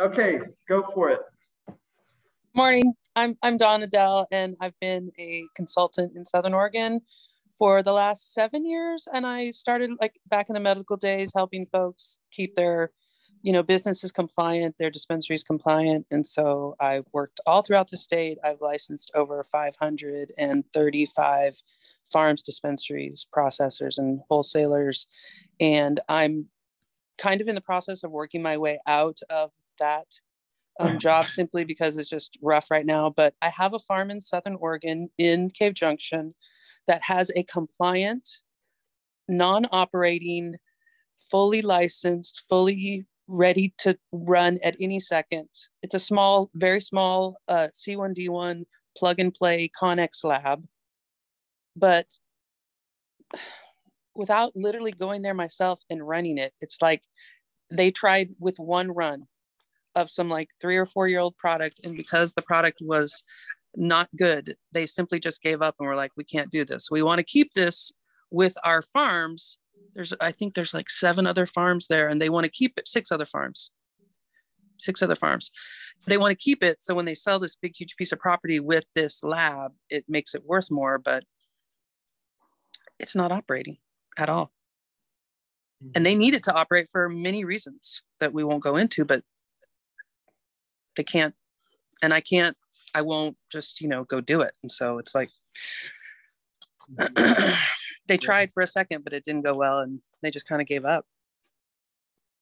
Okay, go for it. Morning, I'm Dawn Adell, and I've been a consultant in Southern Oregon for the last 7 years. And I started like back in the medical days, helping folks keep their, businesses compliant, their dispensaries compliant. And so I worked all throughout the state. I've licensed over 535 farms, dispensaries, processors, and wholesalers. And I'm kind of in the process of working my way out of that job simply because it's just rough right now. But I have a farm in Southern Oregon in Cave Junction that has a compliant, non-operating, fully licensed, fully ready to run at any second. It's a small, very small C1D1 plug and play Connex lab. But without literally going there myself and running it, it's like they tried with one run of some like 3 or 4 year old product. And because the product was not good, they simply just gave up and were like, we can't do this. We want to keep this with our farms. I think there's like 7 other farms there, and they want to keep it. 6 other farms. They want to keep it. So when they sell this big, huge piece of property with this lab, it makes it worth more, but it's not operating at all. And they need it to operate for many reasons that we won't go into, but they can't, and I won't just, go do it. And so it's like, they tried for a second, but it didn't go well, and they just kind of gave up.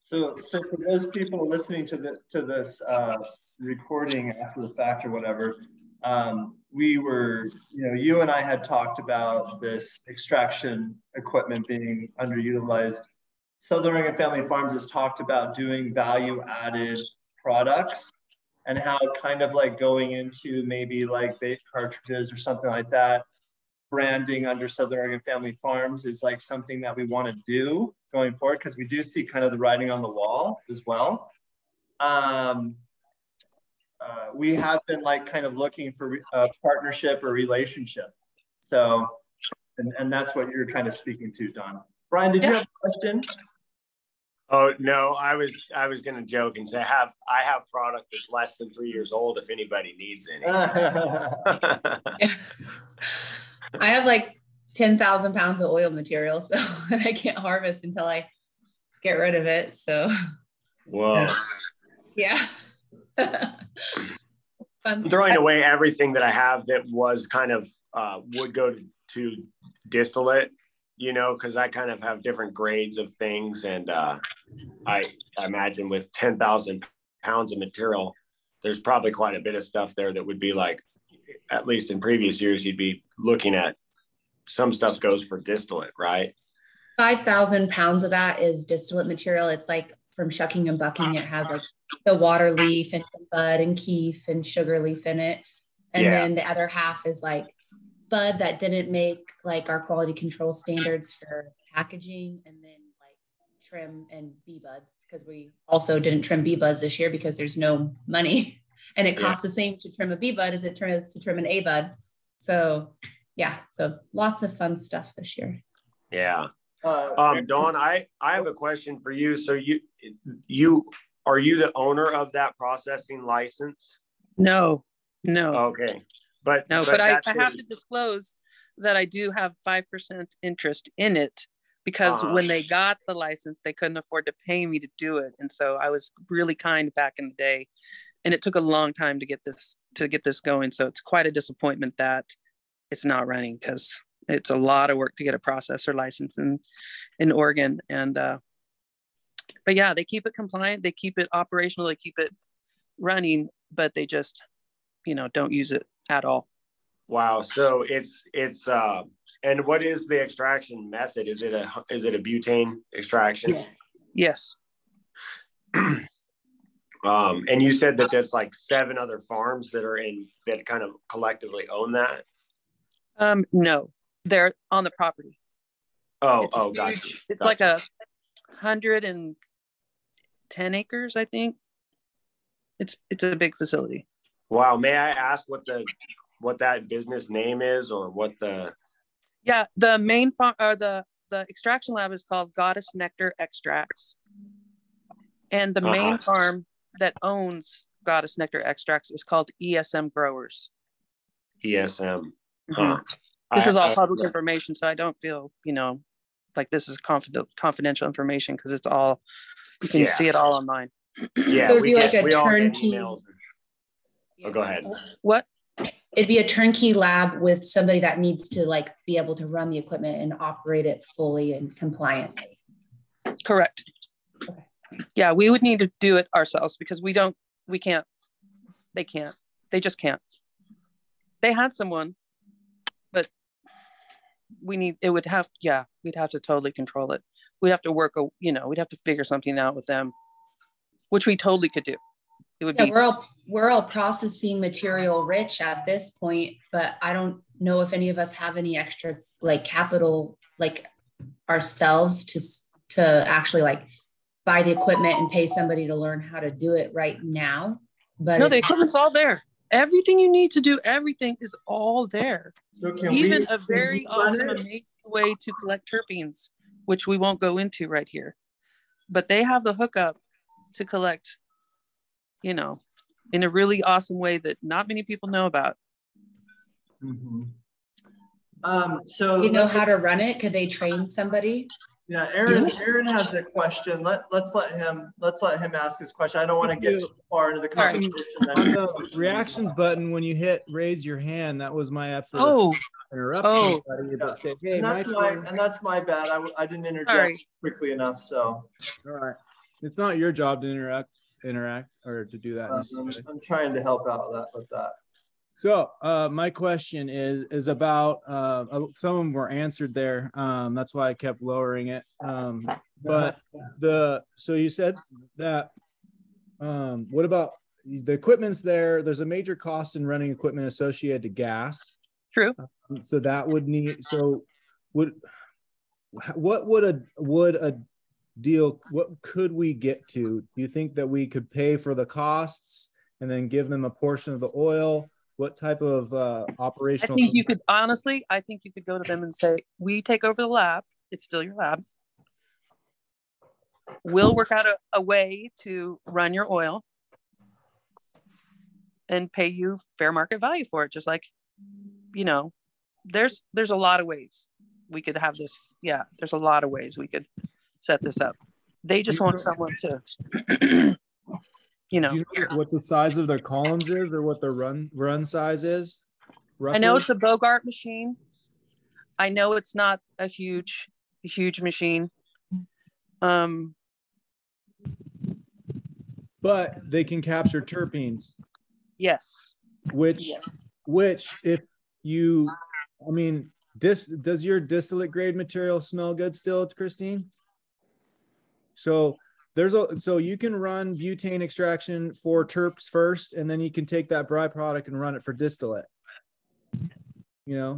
So for those people listening to this recording after the fact or whatever, we were, you and I had talked about this extraction equipment being underutilized. Southern Oregon Family Farms has talked about doing value-added products, and how kind of like going into maybe like vape cartridges or something like that, branding under Southern Oregon Family Farms is like something that we want to do going forward, because we do see kind of the writing on the wall as well. We have been like kind of looking for a partnership or relationship. So, and that's what you're kind of speaking to, Don. Brian, did you have a question? Oh no, I was going to joke and say I have product that's less than 3 years old if anybody needs any. I have like 10,000 pounds of oil material, so I can't harvest until I get rid of it. So, whoa, yeah. I'm throwing away everything that I have that was kind of would go to distillate, because I kind of have different grades of things. And I imagine with 10,000 pounds of material, there's probably quite a bit of stuff there that would be like, at least in previous years, you'd be looking at some stuff goes for distillate, right? 5,000 pounds of that is distillate material. It's like from shucking and bucking. It has like the water leaf and bud and keef and sugar leaf in it. And then the other half is like bud that didn't make like our quality control standards for packaging, and then like trim and bee buds, because we also didn't trim bee buds this year because there's no money, and it costs the same to trim a bee bud as it is to trim an A bud. So so lots of fun stuff this year. Dawn, I have a question for you. So you are you the owner of that processing license? No. Okay. But I have to disclose that I do have 5% interest in it, because when they got the license, they couldn't afford to pay me to do it. And so I was really kind back in the day, and it took a long time to get this going. So it's quite a disappointment that it's not running, because it's a lot of work to get a processor license in Oregon. And but yeah, they keep it compliant, they keep it operational, they keep it running, but they just don't use it at all. Wow. So it's and what is the extraction method? Is it a butane extraction? Yes. And you said that there's like 7 other farms that kind of collectively own that? No, they're on the property. Gotcha. It's like 110 acres, I think. It's a big facility. Wow. May I ask what that business name is, or what the? Yeah, the main farm, or the extraction lab is called Goddess Nectar Extracts, and the main farm that owns Goddess Nectar Extracts is called ESM Growers. ESM. Mm-hmm. This is all public information, so I don't feel, you know, like this is confidential information because it's all, you can see it all online. Yeah, so it'd be like a turnkey. Oh, go ahead. What? It'd be a turnkey lab with somebody that needs to like be able to run the equipment and operate it fully and compliantly. Correct. Okay. Yeah, we would need to do it ourselves because they just can't. They had someone, but we'd have to totally control it. We'd have to work, we'd have to figure something out with them, which we totally could do. It would be. We're all processing material rich at this point, but I don't know if any of us have any extra like capital, like ourselves to actually like buy the equipment and pay somebody to learn how to do it right now. But no, the equipment's all there. Everything you need to do, everything is all there. So even a very awesome, amazing way to collect terpenes, which we won't go into right here, but they have the hookup to collect, in a really awesome way that not many people know about. Mm-hmm. So you know how to run it? Could they train somebody? Yeah, Aaron has a question. Let's let him ask his question. I don't want to get too far into the conversation. On the reactions button, when you hit raise your hand, that was my effort. To interrupt somebody, but say, hey, and that's my bad. I didn't interject quickly enough. So all right, it's not your job to interact or to do that. I'm trying to help out with that. So my question is about some of them were answered there. That's why I kept lowering it. But so you said that what about the equipment's there? There's a major cost in running equipment associated to gas. True. So that would need, what could we get to? Do you think that we could pay for the costs and then give them a portion of the oil? What type of operational? I think you could go to them and say, we take over the lab. It's still your lab. We'll work out a way to run your oil and pay you fair market value for it. Just like, there's a lot of ways we could have this. Yeah, there's a lot of ways we could set this up. They just want someone to, Do you know what the size of their columns is, or what their run size is? Roughly? I know it's a Bogart machine. I know it's not a huge machine. But they can capture terpenes. Yes. Which if you, does your distillate grade material smell good still, Kristine? So so you can run butane extraction for terps first, and then you can take that byproduct and run it for distillate. And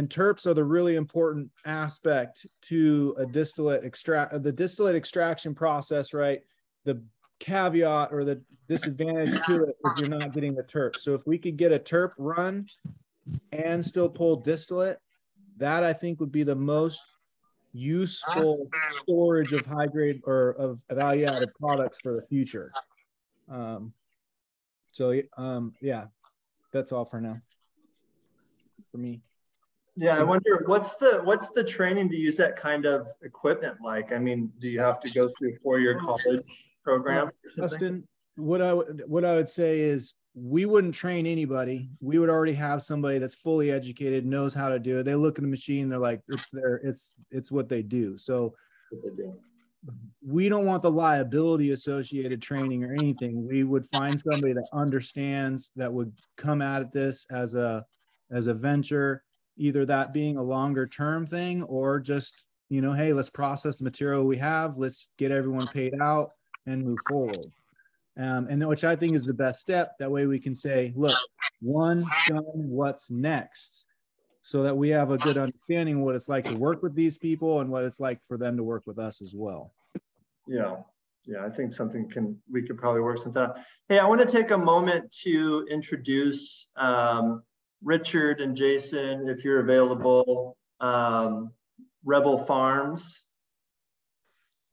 terps are the really important aspect to a distillate extraction process, right? The caveat or the disadvantage to it is you're not getting the terp. So if we could get a terp run and still pull distillate, that I think would be the most useful storage of high grade or of value added products for the future. Yeah, that's all for now for me. Yeah, I wonder what's the training to use that kind of equipment like? Do you have to go through a 4-year college program or something? Justin, what I would say is we wouldn't train anybody. We would already have somebody that's fully educated, knows how to do it. They look at the machine, they're like, it's what they do. So we don't want the liability associated training or anything. We would find somebody that understands, that would come at this as a venture, either that being a longer term thing or just, hey, let's process the material we have, let's get everyone paid out and move forward. And which I think is the best step. That way we can say, look, one, done, what's next? So that we have a good understanding of what it's like to work with these people and what it's like for them to work with us as well. Yeah, I think we could probably work something out. Hey, I want to take a moment to introduce Richard and Jason, if you're available, Revel Farms.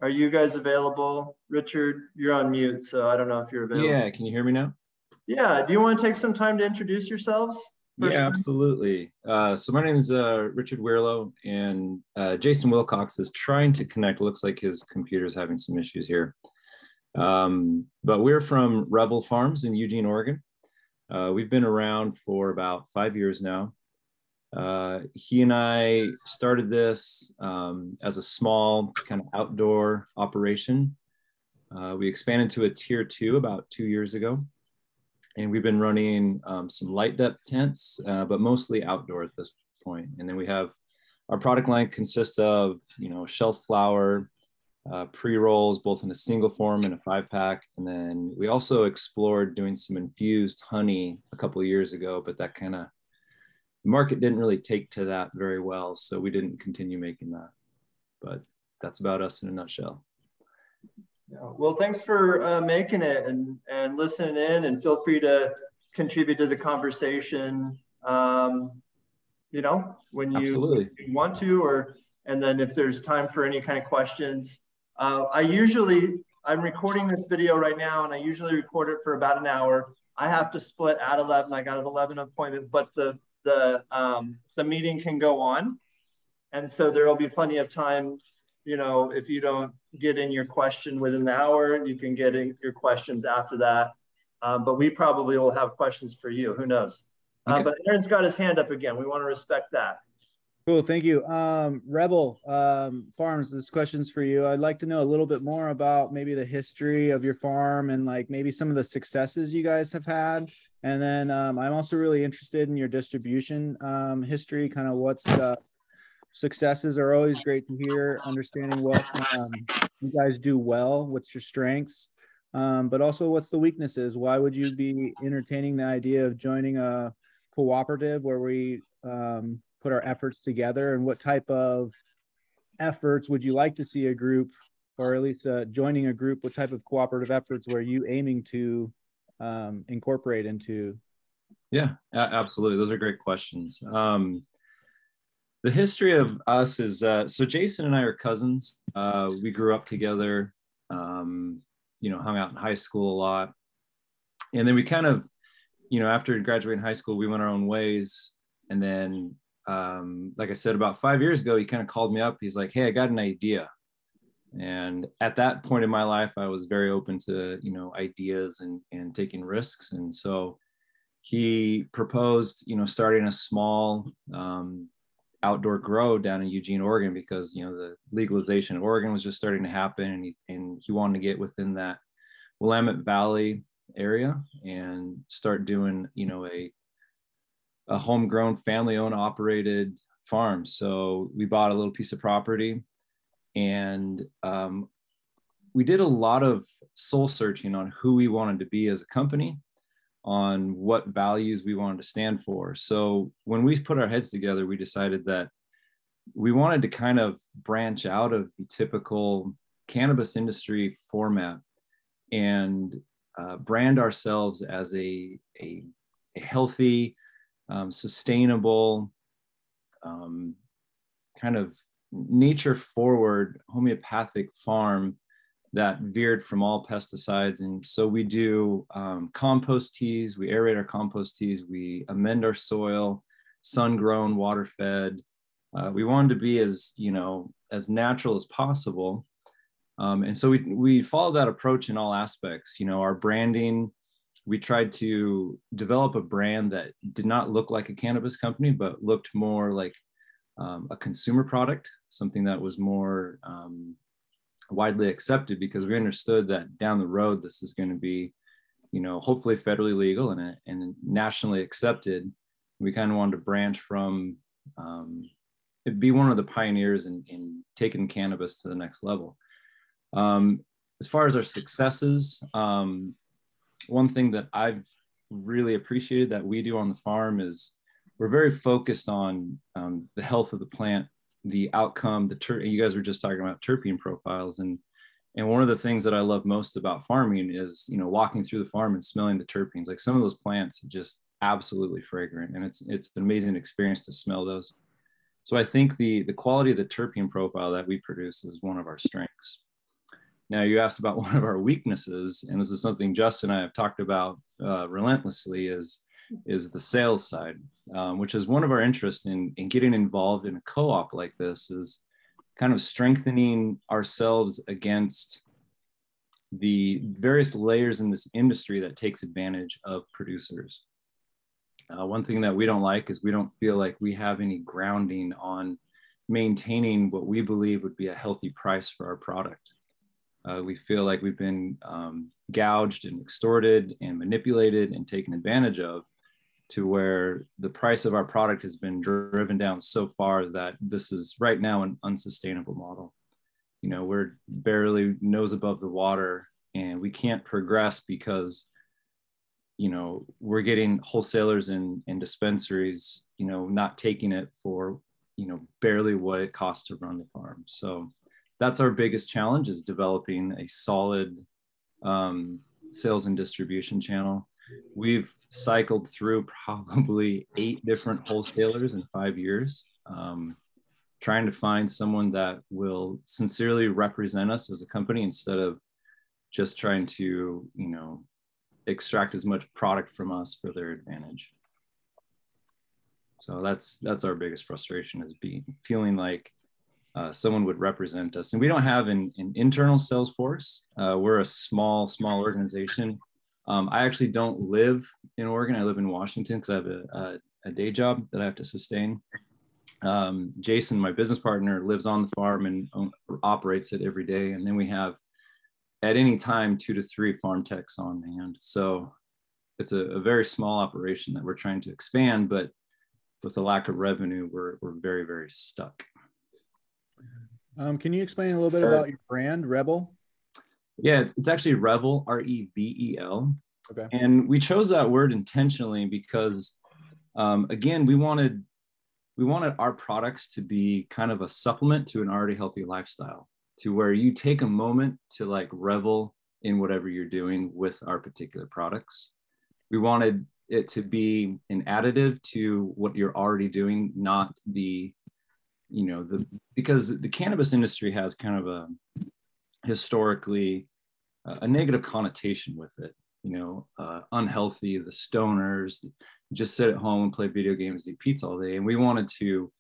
Are you guys available? Richard, you're on mute, so I don't know if you're available. Yeah, can you hear me now? Yeah, do you want to take some time to introduce yourselves? Yeah, absolutely. So my name is Richard Wierlo, and Jason Wilcox is trying to connect. Looks like his computer's having some issues here. But we're from Revel Farms in Eugene, Oregon. We've been around for about 5 years now. He and I started this as a small kind of outdoor operation. We expanded to a tier 2 about 2 years ago. And we've been running some light depth tents, but mostly outdoor at this point. And then we have our product line consists of, shelf flower, pre-rolls, both in a single form and a 5-pack. And then we also explored doing some infused honey a couple of years ago, but that kind of market didn't really take to that very well. So we didn't continue making that, but that's about us in a nutshell. Well, thanks for making it and listening in, and feel free to contribute to the conversation, when you want to, and then if there's time for any kind of questions. I'm recording this video right now, and I usually record it for about an hour. I have to split at 11. I got an 11 appointment, but the meeting can go on. And so there will be plenty of time. If you don't get in your question within the hour, you can get in your questions after that. But we probably will have questions for you. Who knows? Okay. But Aaron's got his hand up again. We want to respect that. Cool. Thank you. Revel Farms, this question's for you. I'd like to know a little bit more about maybe the history of your farm and like maybe some of the successes you guys have had. And then I'm also really interested in your distribution history, kind of what's successes are always great to hear, understanding what you guys do well, what's your strengths, but also what's the weaknesses. Why would you be entertaining the idea of joining a cooperative where we put our efforts together, and what type of efforts would you like to see a group, or at least joining a group, what type of cooperative efforts were you aiming to incorporate into? Yeah, absolutely. Those are great questions. The history of us is, so Jason and I are cousins. We grew up together, hung out in high school a lot. And then we kind of, after graduating high school, we went our own ways. And then, like I said, about 5 years ago, he kind of called me up. He's like, hey, I got an idea. And at that point in my life, I was very open to, ideas and taking risks. And so he proposed, starting a small, outdoor grow down in Eugene, Oregon, because the legalization in Oregon was just starting to happen, and he wanted to get within that Willamette Valley area and start doing a homegrown, family-owned, operated farm. So we bought a little piece of property, and we did a lot of soul searching on who we wanted to be as a company, on what values we wanted to stand for. So when we put our heads together, we decided that we wanted to kind of branch out of the typical cannabis industry format and brand ourselves as a healthy, sustainable, kind of nature forward homeopathic farm that veered from all pesticides. And so we do compost teas, we aerate our compost teas, we amend our soil, sun-grown, water-fed. We wanted to be as natural as possible. And so we follow that approach in all aspects. Our branding, we tried to develop a brand that did not look like a cannabis company, but looked more like a consumer product, something that was more widely accepted, because we understood that down the road, this is going to be, hopefully federally legal and nationally accepted. We kind of wanted to branch from, be one of the pioneers in taking cannabis to the next level. As far as our successes, one thing that I've really appreciated that we do on the farm is we're very focused on the health of the plant, the outcome, you guys were just talking about terpene profiles. And one of the things that I love most about farming is, walking through the farm and smelling the terpenes. Like some of those plants are just absolutely fragrant, and it's an amazing experience to smell those. So I think the quality of the terpene profile that we produce is one of our strengths. Now, you asked about one of our weaknesses, and this is something Justin and I have talked about relentlessly, is the sales side, which is one of our interests in getting involved in a co-op like this, is kind of strengthening ourselves against the various layers in this industry that takes advantage of producers. One thing that we don't like is we don't feel like we have any grounding on maintaining what we believe would be a healthy price for our product. We feel like we've been gouged and extorted and manipulated and taken advantage of, to where the price of our product has been driven down so far that this is right now an unsustainable model. You know, we're barely nose above the water, and we can't progress because, you know, we're getting wholesalers and dispensaries, you know, not taking it for, you know, barely what it costs to run the farm. So that's our biggest challenge, is developing a solid sales and distribution channel. We've cycled through probably 8 different wholesalers in 5 years, trying to find someone that will sincerely represent us as a company, instead of just trying to, you know, extract as much product from us for their advantage. So that's our biggest frustration, is feeling like someone would represent us. And we don't have an internal sales force. We're a small organization. I actually don't live in Oregon. I live in Washington because I have a day job that I have to sustain. Jason, my business partner, lives on the farm and operates it every day. And then we have, at any time, 2 to 3 farm techs on hand. So it's a very small operation that we're trying to expand, but with the lack of revenue, we're very, very stuck. Can you explain a little bit about your brand, Revel? Yeah, it's actually Revel, Revel. Okay. And we chose that word intentionally because, again, we wanted our products to be kind of a supplement to an already healthy lifestyle, to where you take a moment to like revel in whatever you're doing with our particular products. We wanted it to be an additive to what you're already doing, not the, you know, because the cannabis industry has kind of a historically a negative connotation with it, you know, unhealthy, the stoners just sit at home and play video games, eat pizza all day. And we wanted to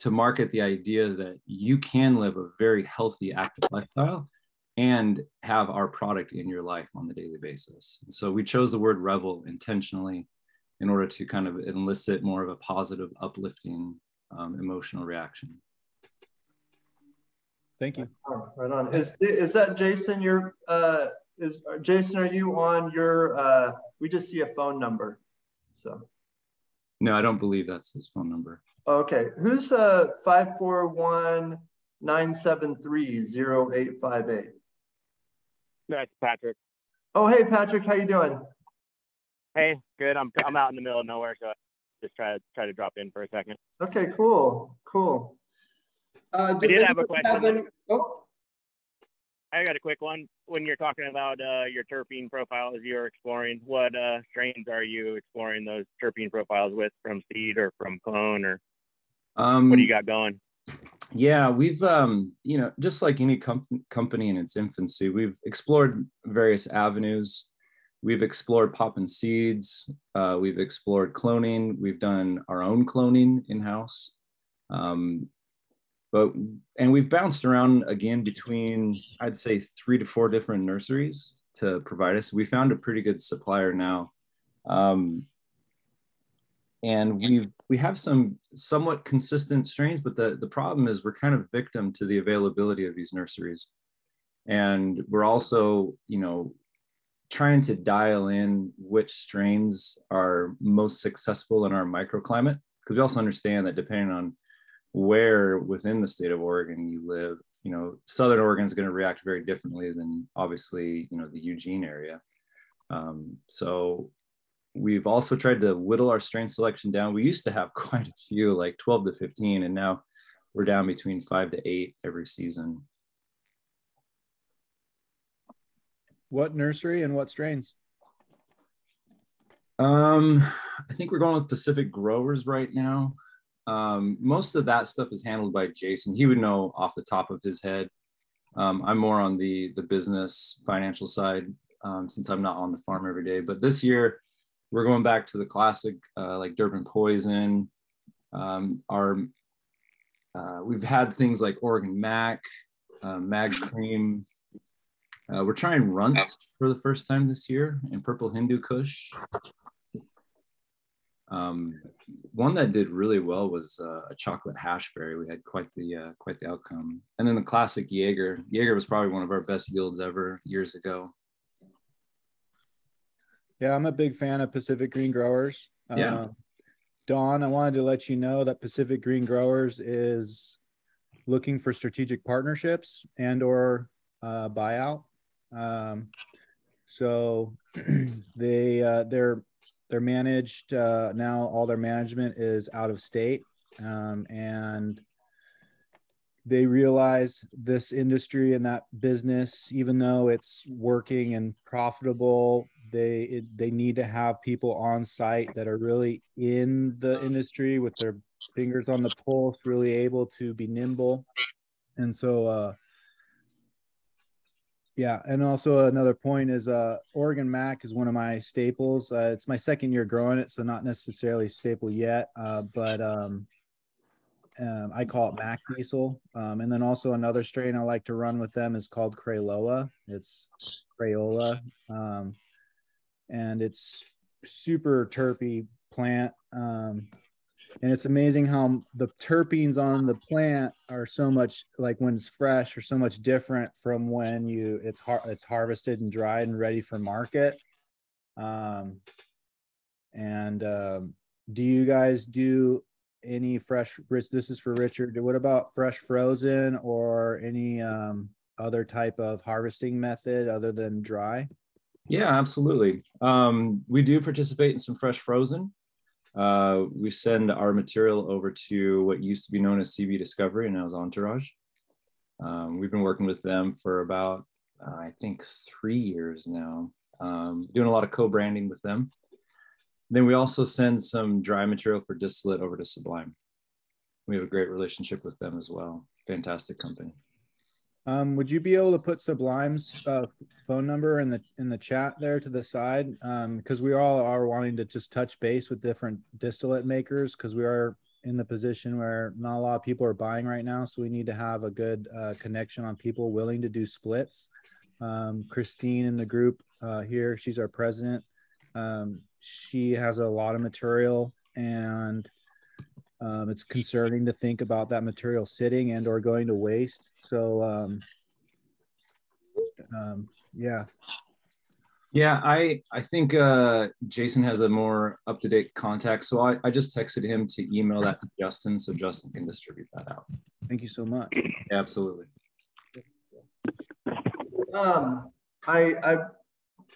market the idea that you can live a very healthy, active lifestyle and have our product in your life on a daily basis. And so we chose the word Revel intentionally in order to kind of elicit more of a positive, uplifting, emotional reaction. Thank you. Right on. Is that Jason? Jason, are you on your? We just see a phone number. So. No, I don't believe that's his phone number. Okay, who's 541-973-0858? That's Patrick. Oh, hey Patrick, how you doing? Hey, good. I'm out in the middle of nowhere, so I just try to drop in for a second. Okay, cool. I did have a question. Oh. I got a quick one. When you're talking about your terpene profiles you're exploring, what strains are you exploring those terpene profiles with, from seed or from clone, or what do you got going? Yeah, we've, you know, just like any company in its infancy, we've explored various avenues. We've explored popping seeds. We've explored cloning. We've done our own cloning in-house. And we've bounced around again between, I'd say, 3 to 4 different nurseries to provide us. We found a pretty good supplier now. And we have some somewhat consistent strains, but the problem is we're kind of victim to the availability of these nurseries. And we're also, you know, trying to dial in which strains are most successful in our microclimate, because we also understand that depending on where within the state of Oregon you live, you know, Southern Oregon is going to react very differently than obviously, you know, the Eugene area. So we've also tried to whittle our strain selection down. We used to have quite a few, like 12 to 15, and now we're down between 5 to 8 every season. What nursery and what strains? I think we're going with Pacific Growers right now. Most of that stuff is handled by Jason. He would know off the top of his head. I'm more on the business financial side, since I'm not on the farm every day. But this year, we're going back to the classic, like Durban Poison. We've had things like Oregon Mac, Mag Cream. We're trying runts for the first time this year, and Purple Hindu Kush. One that did really well was a chocolate hashberry. We had quite the outcome. And then the classic Jaeger. Jaeger was probably one of our best yields ever years ago. Yeah, I'm a big fan of Pacific Green Growers. Yeah. Dawn, I wanted to let you know that Pacific Green Growers is looking for strategic partnerships and or buyout. So they're managed now. All their management is out of state, and they realize this industry and that business, even though it's working and profitable, they need to have people on site that are really in the industry with their fingers on the pulse, really able to be nimble. And so yeah, and also another point is Oregon Mac is one of my staples. It's my second year growing it, so not necessarily staple yet, but I call it Mac Diesel. And then also another strain I like to run with them is called Crayola. It's Crayola, and it's super terpy plant. And it's amazing how the terpenes on the plant are so much, like when it's fresh, are so much different from when it's harvested and dried and ready for market. Do you guys do any fresh? This is for Richard. What about fresh frozen or any other type of harvesting method other than dry? Yeah, absolutely. We do participate in some fresh frozen. We send our material over to what used to be known as CB Discovery, and now is Entourage. We've been working with them for about, I think, 3 years now, doing a lot of co-branding with them. Then we also send some dry material for distillate over to Sublime. We have a great relationship with them as well. Fantastic company. Would you be able to put Sublime's phone number in the chat there to the side? Because we all are wanting to just touch base with different distillate makers, because we are in the position where not a lot of people are buying right now. So we need to have a good connection on people willing to do splits. Kristine in the group here, she's our president. She has a lot of material, and it's concerning to think about that material sitting and or going to waste. So yeah. Yeah, I think Jason has a more up-to-date contact. So I just texted him to email that to Justin, so Justin can distribute that out. Thank you so much. Yeah, absolutely.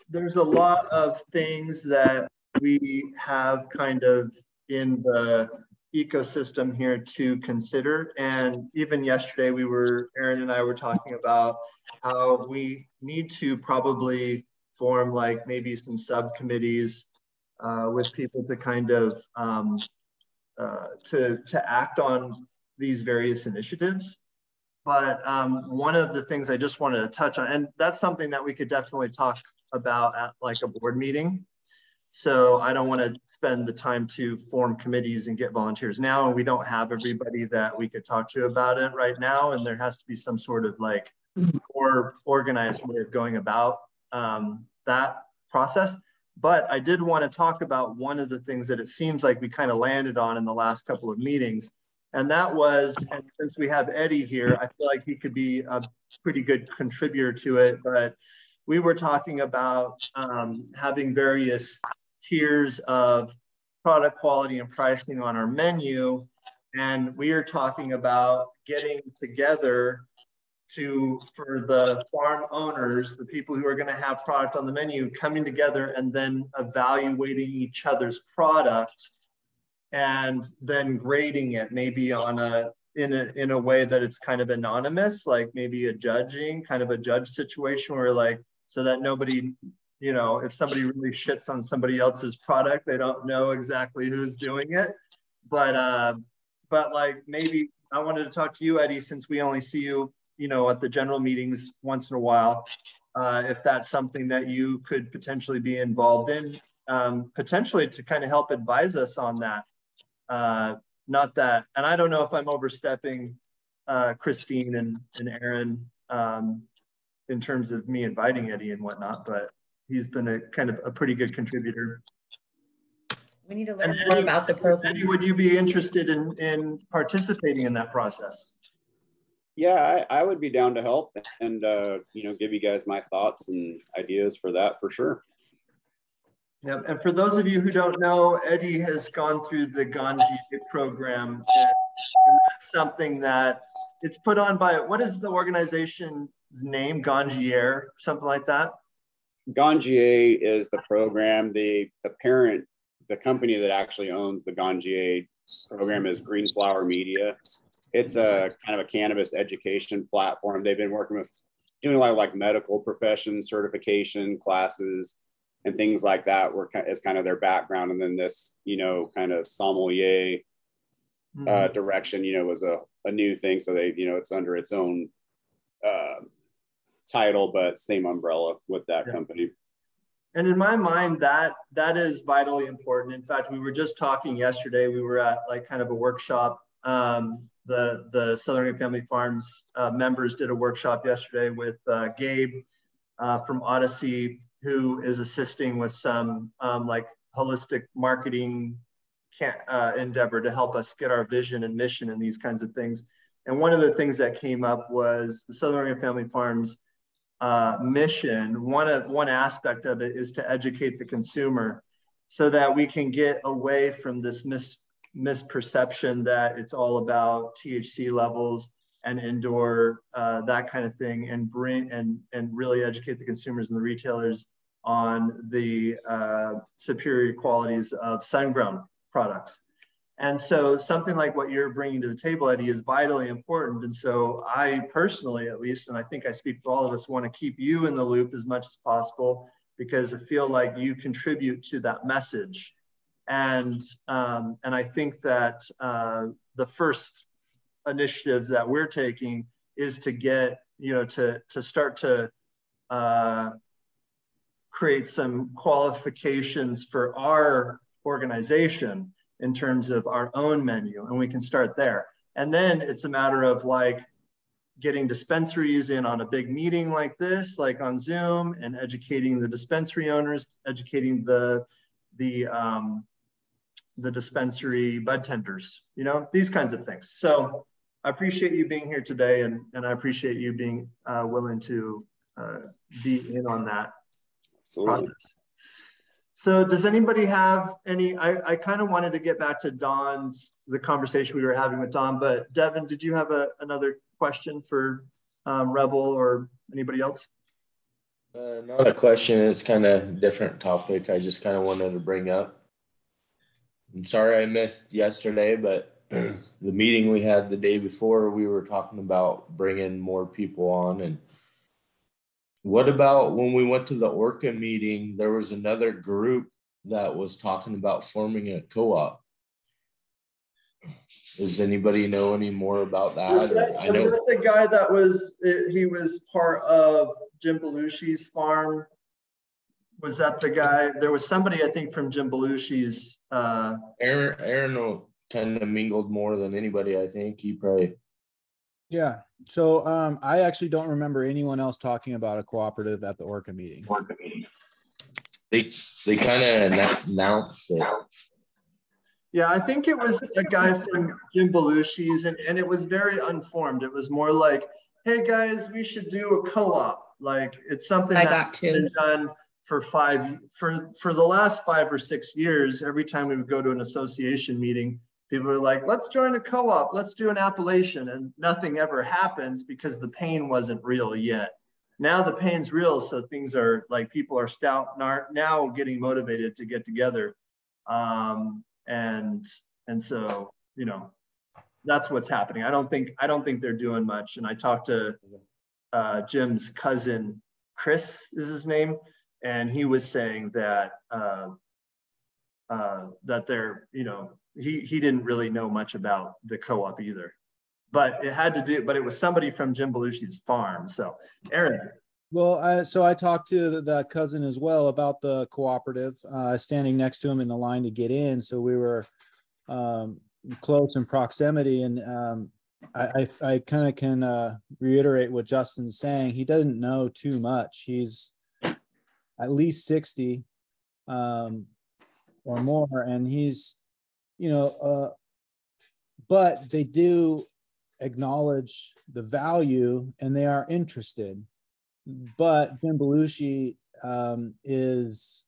There's a lot of things that we have kind of in the ecosystem here to consider. And even yesterday, Aaron and I were talking about how we need to probably form like maybe some subcommittees with people to kind of to act on these various initiatives. But one of the things I just wanted to touch on, and that's something that we could definitely talk about at like a board meeting. So I don't want to spend the time to form committees and get volunteers now, and we don't have everybody that we could talk to about it right now. And there has to be some sort of like more organized way of going about that process. But I did want to talk about one of the things that it seems like we kind of landed on in the last couple of meetings. And that was, and since we have Eddie here, I feel like he could be a pretty good contributor to it, but we were talking about having various tiers of product quality and pricing on our menu. And we are talking about getting together for the farm owners, the people who are going to have product on the menu, coming together and then evaluating each other's product and then grading it maybe on in a way that it's kind of anonymous, like maybe a judge situation where like, so that nobody, you know, if somebody really shits on somebody else's product, they don't know exactly who's doing it. But like maybe I wanted to talk to you, Eddie, since we only see you you know, at the general meetings once in a while, if that's something that you could potentially be involved in, potentially to kind of help advise us on that. Not that, and I don't know if I'm overstepping Kristine and Aaron in terms of me inviting Eddie and whatnot, but he's been a kind of a pretty good contributor. We need to learn more about the program. Eddie, would you be interested in participating in that process? Yeah, I would be down to help and, you know, give you guys my thoughts and ideas for that for sure. Yeah, and for those of you who don't know, Eddie has gone through the Ganja program, and that's something that it's put on by, what is the organization's name? Ganjier, something like that? Ganja is the program. The parent, the company that actually owns the Ganja program is Green Flower Media. It's a kind of a cannabis education platform. They've been working with doing a lot of like medical profession certification classes and things like that is kind of their background. And then this, you know, kind of sommelier direction, you know, was a new thing. So they, you know, it's under its own title, but same umbrella with that company. And in my mind, that is vitally important. In fact, we were just talking yesterday, we were at like kind of a workshop. The Southern Family Farms members did a workshop yesterday with Gabe from Odyssey, who is assisting with some like holistic marketing endeavor to help us get our vision and mission and these kinds of things. And one of the things that came up was the Southern Family Farms mission. One aspect of it is to educate the consumer so that we can get away from this misperception that it's all about THC levels and indoor, that kind of thing, and bring and really educate the consumers and the retailers on the superior qualities of sun-grown products. And so something like what you're bringing to the table, Eddie, is vitally important. And so I personally, at least, and I think I speak for all of us, want to keep you in the loop as much as possible, because I feel like you contribute to that message. And I think that the first initiatives that we're taking is to get, you know, to start to create some qualifications for our organization in terms of our own menu, and we can start there. And then it's a matter of like getting dispensaries in on a big meeting like this, like on Zoom, and educating the dispensary owners, educating the dispensary bud tenders, you know, these kinds of things. So I appreciate you being here today, and I appreciate you being willing to be in on that process. So does anybody have any, I kind of wanted to get back to the conversation we were having with Dawn, but Devin, did you have another question for Revel or anybody else? Not a question, it's kind of different topic I just kind of wanted to bring up. I'm sorry I missed yesterday, but the meeting we had the day before, we were talking about bringing more people on. And what about when we went to the Orca meeting, there was another group that was talking about forming a co-op. Does anybody know any more about that? Was that the guy that he was part of Jim Belushi's farm? Was that the guy? There was somebody, I think, from Jim Belushi's. Aaron kind of mingled more than anybody, I think. He probably. Yeah. So I actually don't remember anyone else talking about a cooperative at the Orca meeting. They kind of announced it. Yeah, I think it was a guy from Jim Belushi's, and it was very unformed. It was more like, hey guys, we should do a co-op. Like it's something that's been done for the last 5 or 6 years. Every time we would go to an association meeting, people were like, let's join a co-op, let's do an appellation, and nothing ever happens because the pain wasn't real yet. Now the pain's real, so things are like, people are now getting motivated to get together. And so, you know, that's what's happening. I don't think they're doing much. And I talked to Jim's cousin, Chris is his name, and he was saying that that they're, you know, he didn't really know much about the co-op either. but it was somebody from Jim Belushi's farm. So Aaron. Well, so I talked to the cousin as well about the cooperative, standing next to him in the line to get in. So we were close in proximity, and I kind of can reiterate what Justin's saying. He doesn't know too much. He's at least 60 or more, and he's, but they do acknowledge the value and they are interested. But Jim Belushi is,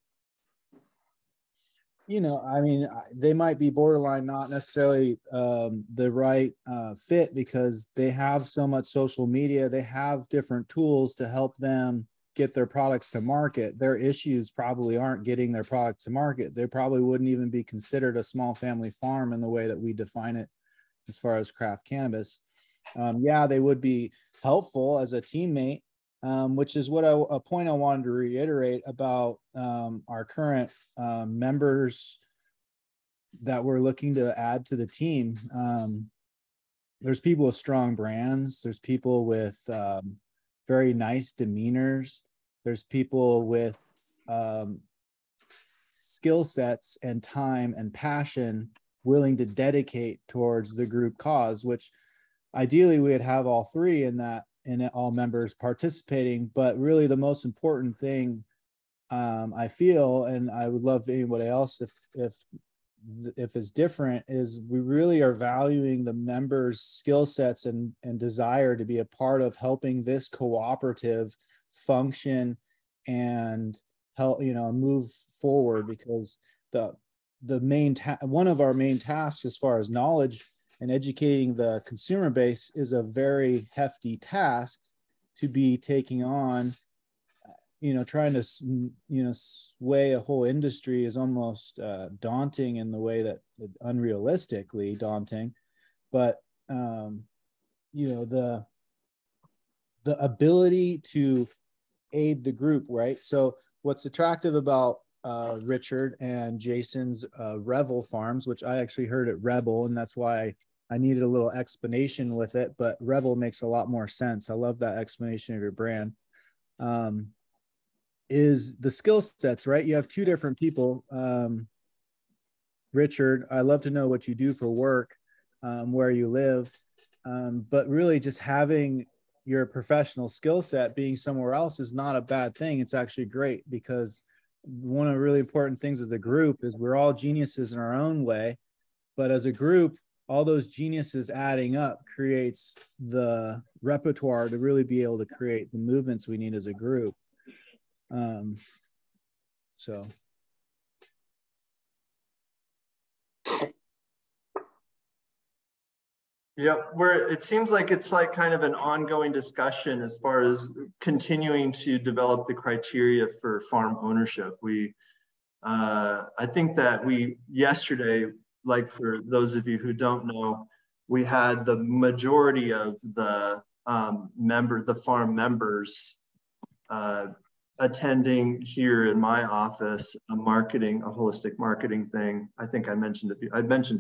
they might be borderline not necessarily the right fit, because they have so much social media. They have different tools to help them get their products to market. Their issues probably aren't getting their products to market. They probably wouldn't even be considered a small family farm in the way that we define it as far as craft cannabis. Yeah, they would be helpful as a teammate, which is what a point I wanted to reiterate about our current members that we're looking to add to the team. There's people with strong brands. There's people with very nice demeanors. There's people with skill sets and time and passion willing to dedicate towards the group cause, which ideally we would have all three in that, and all members participating. But really the most important thing, I feel, and I would love anybody else if it's different, is we really are valuing the members' skill sets and desire to be a part of helping this cooperative function and help, move forward, because one of our main tasks as far as knowledge and educating the consumer base is a very hefty task to be taking on. Trying to, sway a whole industry is almost daunting in the way that unrealistically daunting. But, the ability to aid the group, right? So what's attractive about Richard and Jason's Revel Farms, which I actually heard at Rebel, and that's why I needed a little explanation with it, but Revel makes a lot more sense. I love that explanation of your brand. Is the skill sets, right? You have two different people. Richard, I love to know what you do for work, where you live, but really just having your professional skill set being somewhere else is not a bad thing. It's actually great, because one of the really important things as a group is we're all geniuses in our own way, but as a group, all those geniuses adding up creates the repertoire to really be able to create the movements we need as a group. So. Yep, it seems like it's like kind of an ongoing discussion as far as continuing to develop the criteria for farm ownership. I think that yesterday, like for those of you who don't know, we had the majority of the farm members attending here in my office, a holistic marketing thing. I think I mentioned it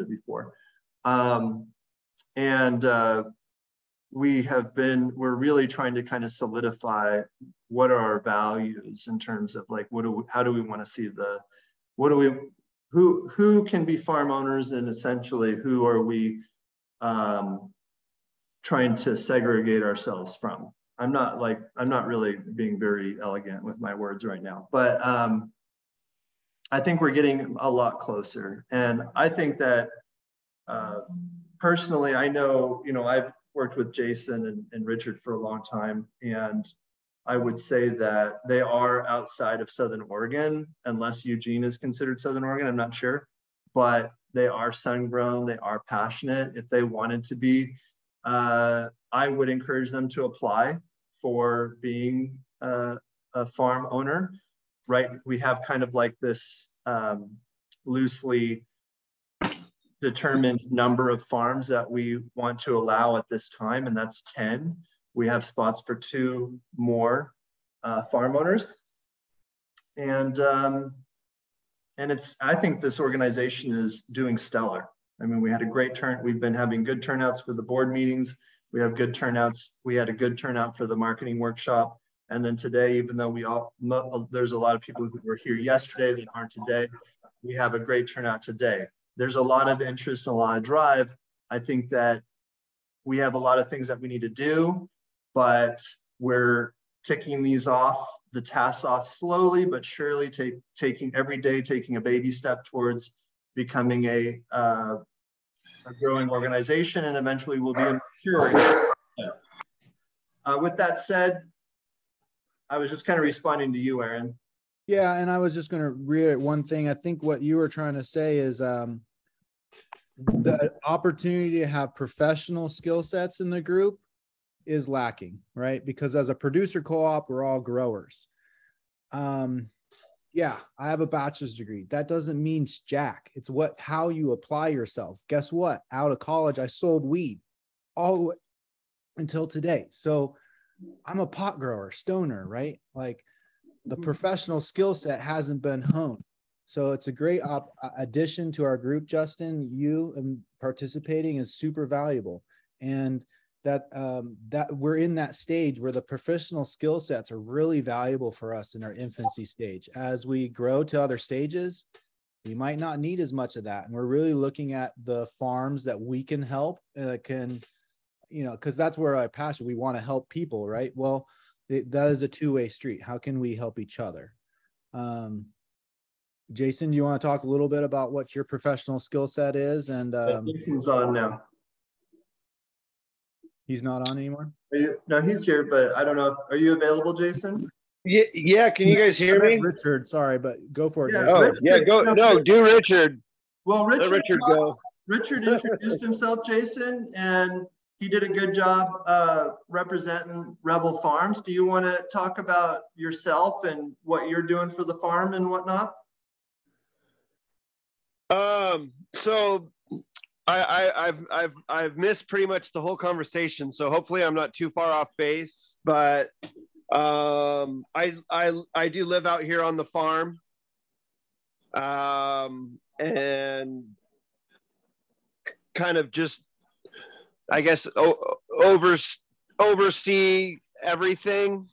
before. We're really trying to kind of solidify what are our values in terms of like, how do we want to see who can be farm owners, and essentially who are we trying to segregate ourselves from. I'm not really being very elegant with my words right now, but I think we're getting a lot closer. And I think that personally, I know, I've worked with Jason and Richard for a long time, and I would say that they are outside of Southern Oregon, unless Eugene is considered Southern Oregon, I'm not sure, but they are sun-grown, they are passionate. If they wanted to be, I would encourage them to apply for being a farm owner, right? We have kind of like this loosely determined number of farms that we want to allow at this time, and that's 10. We have spots for 2 more farm owners, and I think this organization is doing stellar. I mean, we had a great turn. We've been having good turnouts for the board meetings. We have good turnouts. We had a good turnout for the marketing workshop. And then today, even though there's a lot of people who were here yesterday that aren't today, we have a great turnout today. There's a lot of interest and a lot of drive. I think that we have a lot of things that we need to do, but we're ticking these off, the tasks off slowly, but surely, taking every day, taking a baby step towards becoming a growing organization, and eventually we'll be a mature. With that said, I was just kind of responding to you, Aaron. Yeah, and I was just going to reiterate one thing. I think what you were trying to say is the opportunity to have professional skill sets in the group is lacking, right? Because as a producer co-op, we're all growers. Yeah, I have a bachelor's degree. That doesn't mean jack. It's how you apply yourself. Guess what? Out of college, I sold weed all the way until today. So I'm a pot grower, stoner, right? Like the professional skill set hasn't been honed. So it's a great addition to our group, Justin. You participating is super valuable. And that we're in that stage where the professional skill sets are really valuable for us in our infancy stage. As we grow to other stages, we might not need as much of that. And we're really looking at the farms that we can help, because that's where our passion, we want to help people, right? Well, that is a two-way street. How can we help each other? Jason, do you want to talk a little bit about what your professional skill set is? And Jason's on now. He's not on anymore? No, he's here, but I don't know. Are you available, Jason? Yeah. Can you guys hear me? Richard, sorry, but go for it. Yeah, Jason. Richard, yeah, go. No, do Richard. Well, Let Richard go. Richard introduced himself, Jason, and he did a good job representing Revel Farms. Do you want to talk about yourself and what you're doing for the farm and whatnot? So I've missed pretty much the whole conversation, so hopefully I'm not too far off base. But I do live out here on the farm, and kind of just, I guess, oversee everything.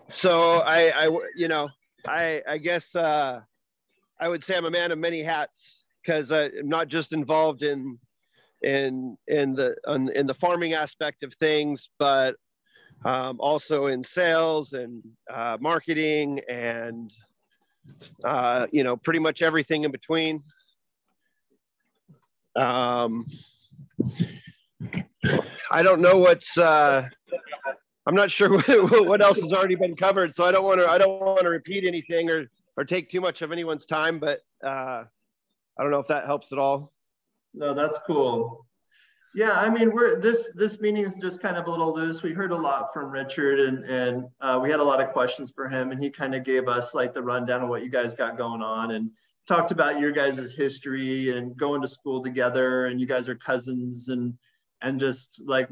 So I guess I would say I'm a man of many hats, because I'm not just involved in the farming aspect of things, but also in sales and marketing and pretty much everything in between. I don't know what's I'm not sure what else has already been covered, so I don't want to repeat anything or take too much of anyone's time, but I don't know if that helps at all. No, that's cool. Yeah, I mean, this meeting is just kind of a little loose. We heard a lot from Richard, and we had a lot of questions for him, and he kind of gave us like the rundown of what you guys got going on, and talked about your guys' history and going to school together, and you guys are cousins, and just like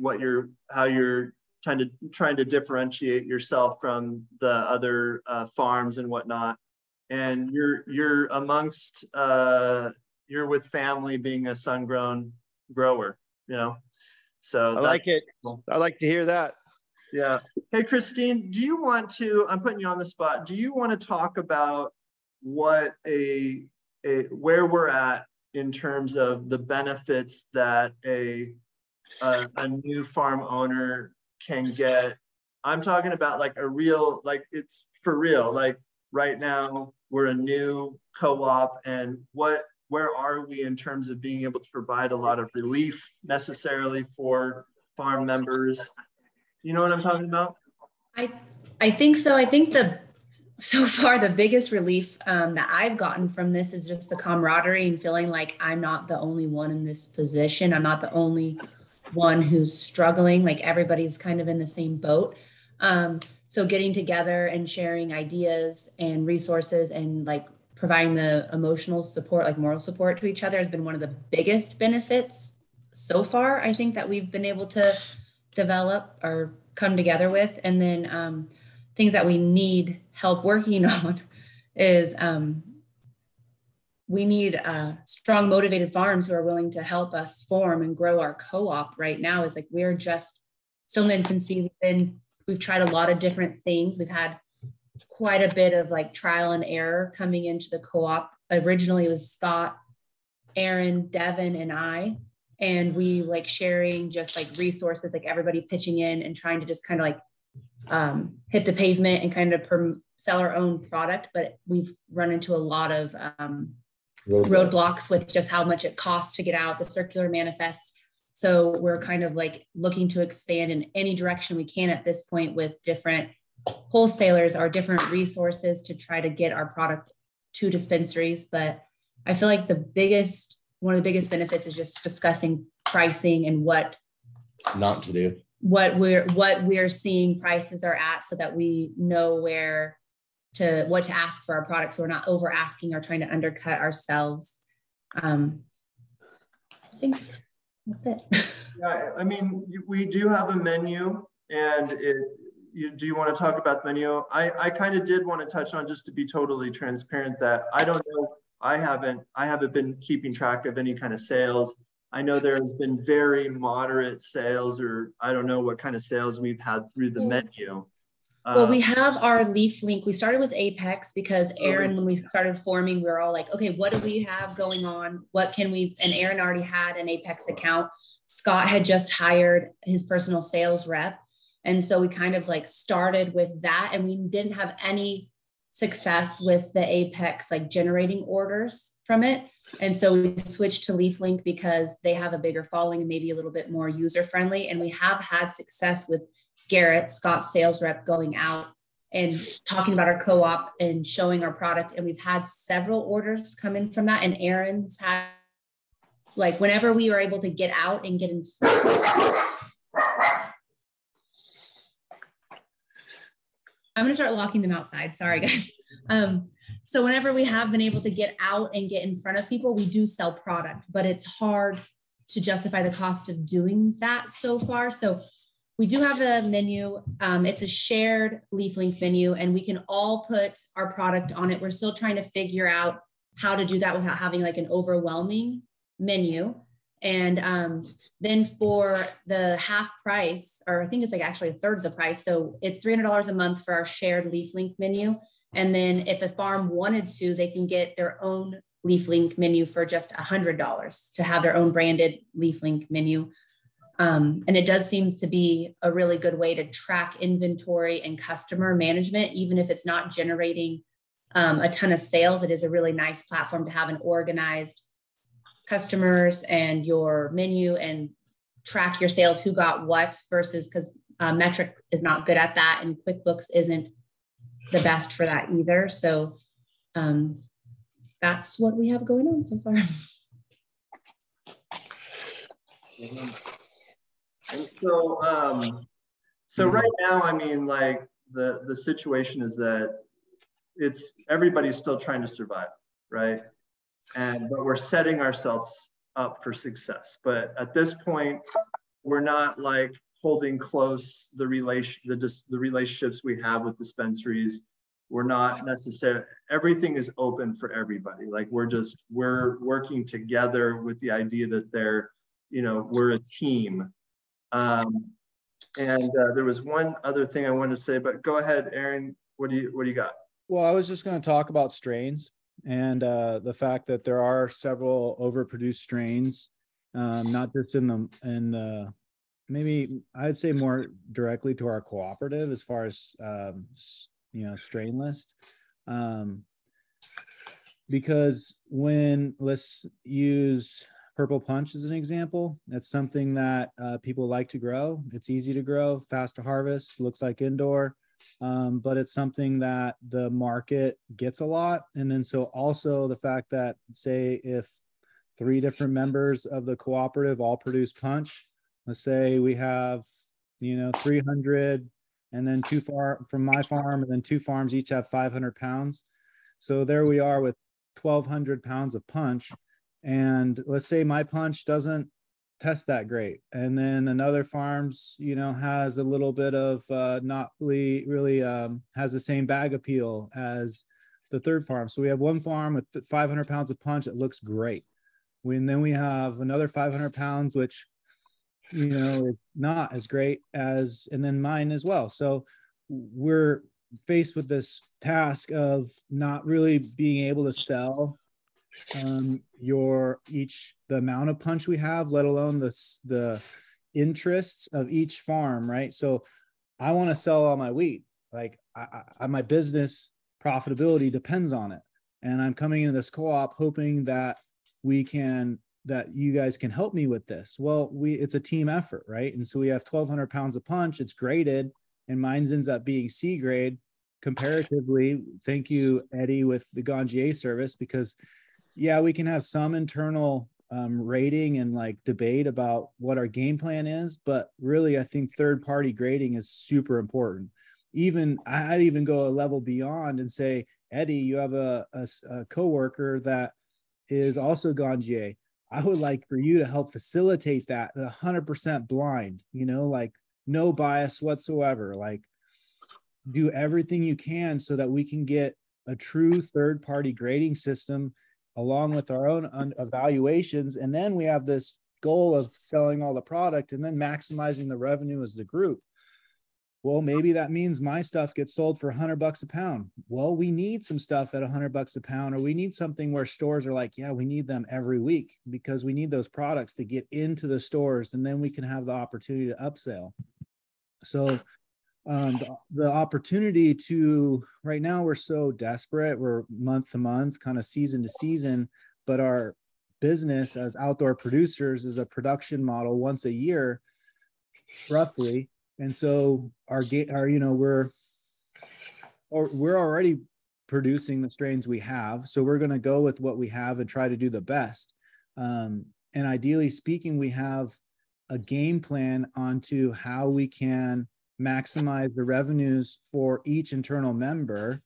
how you're trying to differentiate yourself from the other farms and whatnot. And you're amongst you're with family, being a sun-grown grower, so I like it. Cool. I like to hear that. Yeah. Hey, Kristine, do you want to, I'm putting you on the spot, do you want to talk about what where we're at in terms of the benefits that a new farm owner can get? I'm talking about like a real, like it's for real, like right now we're a new co-op, and where are we in terms of being able to provide a lot of relief necessarily for farm members? You know what I'm talking about? I think so. I think so far the biggest relief that I've gotten from this is just the camaraderie and feeling like I'm not the only one in this position. I'm not the only one who's struggling. Like everybody's kind of in the same boat. So getting together and sharing ideas and resources and like providing the emotional support, like moral support to each other, has been one of the biggest benefits so far, I think, that we've been able to develop or come together with. And then things that we need help working on is we need strong, motivated farms who are willing to help us form and grow our co-op right now. Is like, we're just still in infancy. We've tried a lot of different things. We've had quite a bit of like trial and error coming into the co-op. Originally it was Scott, Aaron, Devin, and I, and we like sharing just like resources, like everybody pitching in and trying to just kind of like hit the pavement and kind of sell our own product. But we've run into a lot of roadblocks with just how much it costs to get out the circular manifest. So we're kind of like looking to expand in any direction we can at this point with different wholesalers or different resources to try to get our product to dispensaries. But I feel like one of the biggest benefits is just discussing pricing and what not to do, what we're seeing prices are at, so that we know what to ask for our products. So we're not over asking or trying to undercut ourselves. I think that's it. Yeah, I mean, we do have a menu, and do you want to talk about the menu? I kind of did want to touch on, just to be totally transparent, that I don't know, I haven't been keeping track of any kind of sales. I know there has been very moderate sales, or I don't know what kind of sales we've had through the menu. Well, we have our leaf link. We started with Apex because Aaron, when we started forming, we were all like, okay, what do we have going on? What can we, and Aaron already had an Apex account. Scott had just hired his personal sales rep. And so we kind of like started with that, and we didn't have any success with the Apex, like generating orders from it. And so we switched to LeafLink because they have a bigger following and maybe a little bit more user friendly. And we have had success with Garrett, Scott's sales rep, going out and talking about our co-op and showing our product. And we've had several orders come in from that. And Aaron's had, like, whenever we were able to get out and get in front. I'm going to start locking them outside. Sorry, guys. So whenever we have been able to get out and get in front of people, we do sell product, but it's hard to justify the cost of doing that so far. So we do have a menu. It's a shared LeafLink menu, and we can all put our product on it. We're still trying to figure out how to do that without having like an overwhelming menu. And then for the half price, or I think it's like actually a third of the price. So it's $300 a month for our shared LeafLink menu. And then if a farm wanted to, they can get their own LeafLink menu for just $100 to have their own branded LeafLink menu. And it does seem to be a really good way to track inventory and customer management, even if it's not generating a ton of sales. It is a really nice platform to have an organized customers and your menu and track your sales, who got what, versus, because Metric is not good at that, and QuickBooks isn't the best for that either. So that's what we have going on so far. And so right now, I mean, like the situation is that everybody's still trying to survive, right? But we're setting ourselves up for success. But at this point, we're not like holding close the relationships we have with dispensaries. We're not necessarily, everything is open for everybody. Like we're working together with the idea that we're a team. And there was one other thing I wanted to say, but go ahead, Aaron. What do you got? Well, I was just going to talk about strains and the fact that there are several overproduced strains, not just in the maybe I'd say more directly to our cooperative as far as strain list, because let's use Purple Punch as an example. That's something that people like to grow. It's easy to grow, fast to harvest, looks like indoor. But it's something that the market gets a lot. And then so also the fact that, say, if 3 different members of the cooperative all produce punch, let's say we have 300, and then from my farm, and then 2 farms each have 500 pounds. So there we are with 1,200 pounds of punch. And let's say my punch doesn't test that great, and then another farm's has a little bit of not really has the same bag appeal as the third farm. So we have one farm with 500 pounds of punch. It looks great. And then we have another 500 pounds, which, you know, is not as great as, and then mine as well. So we're faced with this task of not really being able to sell the amount of punch we have, let alone the interests of each farm, right? So I want to sell all my weed. Like my business profitability depends on it. And I'm coming into this co-op hoping that that you guys can help me with this. Well, it's a team effort, right? And so we have 1,200 pounds of punch. It's graded, and mine ends up being C grade comparatively. Thank you, Eddie, with the Ganja service, because yeah, we can have some internal rating and like debate about what our game plan is, but really I think third-party grading is super important. I'd even go a level beyond and say, Eddie, you have a coworker that is also Ganja. I would like for you to help facilitate that 100% blind, you know, like no bias whatsoever. Like do everything you can so that we can get a true third-party grading system along with our own evaluations. And then we have this goal of selling all the product and then maximizing the revenue as the group. Well, maybe that means my stuff gets sold for $100 a pound. Well, we need some stuff at $100 a pound, or we need something where stores are like, yeah, we need them every week because we need those products to get into the stores, and then we can have the opportunity to upsell. So the opportunity to, right now we're so desperate, we're month to month, kind of season to season, but our business as outdoor producers is a production model once a year, roughly. And so we're already producing the strains we have. So we're going to go with what we have and try to do the best. And ideally speaking, we have a game plan onto how we can maximize the revenues for each internal member,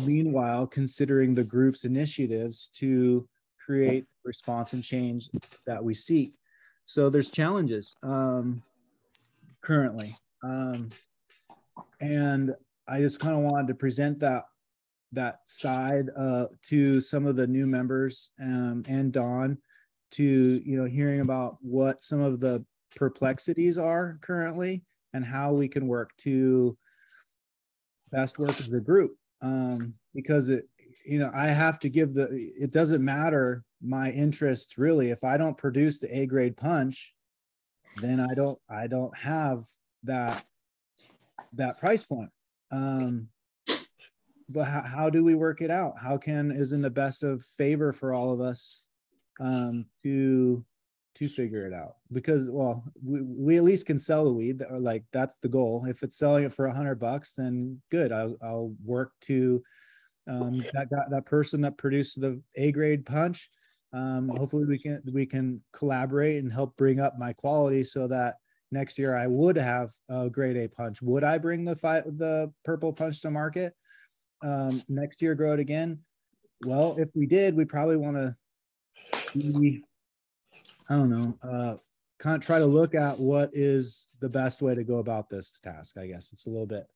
meanwhile considering the group's initiatives to create response and change that we seek. So there's challenges currently, and I just kind of wanted to present that side to some of the new members and Dawn, to hearing about what some of the perplexities are currently and how we can work to best work as a group, because I have to give it doesn't matter my interests really. If I don't produce the A grade punch, then I don't have that price point. But how do we work it out? How is in the best of favor for all of us to figure it out? Because, well, we at least can sell the weed, or like that's the goal. If it's selling it for $100, then good. I'll work to that person that produced the A grade punch. Hopefully we can collaborate and help bring up my quality so that next year I would have a grade A punch. Would I bring the purple punch to market next year, grow it again? Well, if we did, we probably want to be, kind of try to look at what is the best way to go about this task. I guess it's a little bit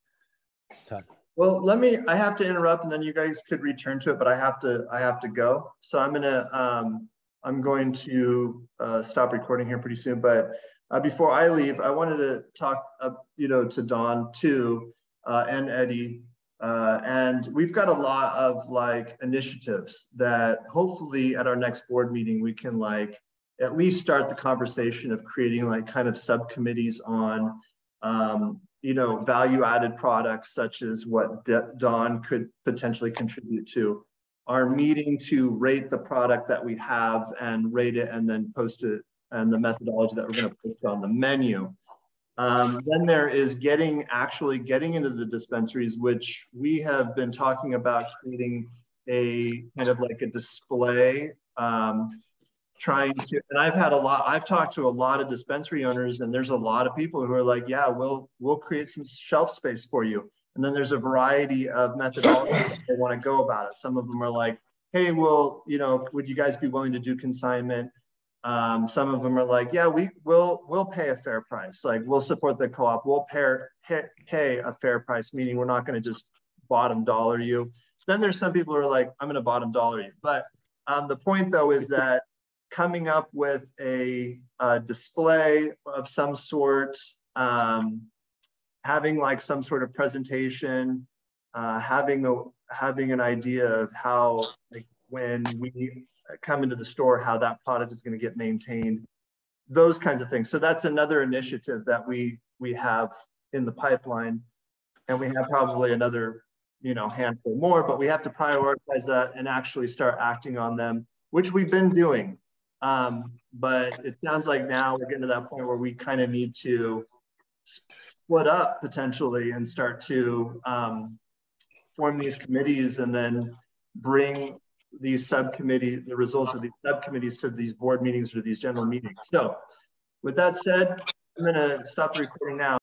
tough. Well, I have to interrupt, and then you guys could return to it, but I have to go. So I'm going to stop recording here pretty soon. But before I leave, I wanted to talk, to Dawn too, and Eddie. And we've got a lot of like initiatives that hopefully at our next board meeting, we can like at least start the conversation of creating like kind of subcommittees on, value-added products such as what Dawn could potentially contribute to. Our meeting to rate the product that we have and rate it and then post it, and the methodology that we're going to post on the menu. Then there is getting into the dispensaries, which we have been talking about creating a kind of like a display, and I've talked to a lot of dispensary owners, and there's a lot of people who are like, yeah, we'll create some shelf space for you. And then there's a variety of methodologies that they want to go about it. Some of them are like, hey, well, would you guys be willing to do consignment? Some of them are like, yeah, we'll pay a fair price. Like we'll support the co-op. We'll pay a fair price, meaning we're not going to just bottom dollar you. then there's some people who are like, I'm going to bottom dollar you. But the point though is that coming up with a display of some sort, having like some sort of presentation, having an idea of how, like, when we come into the store, how that product is going to get maintained, those kinds of things. So that's another initiative that we have in the pipeline, and we have probably another, you know, handful more, but we have to prioritize that and actually start acting on them, which we've been doing. But it sounds like now we're getting to that point where we kind of need to split up potentially and start to form these committees and then bring these subcommittees, the results of these subcommittees, to these board meetings or these general meetings. So with that said, I'm going to stop the recording now.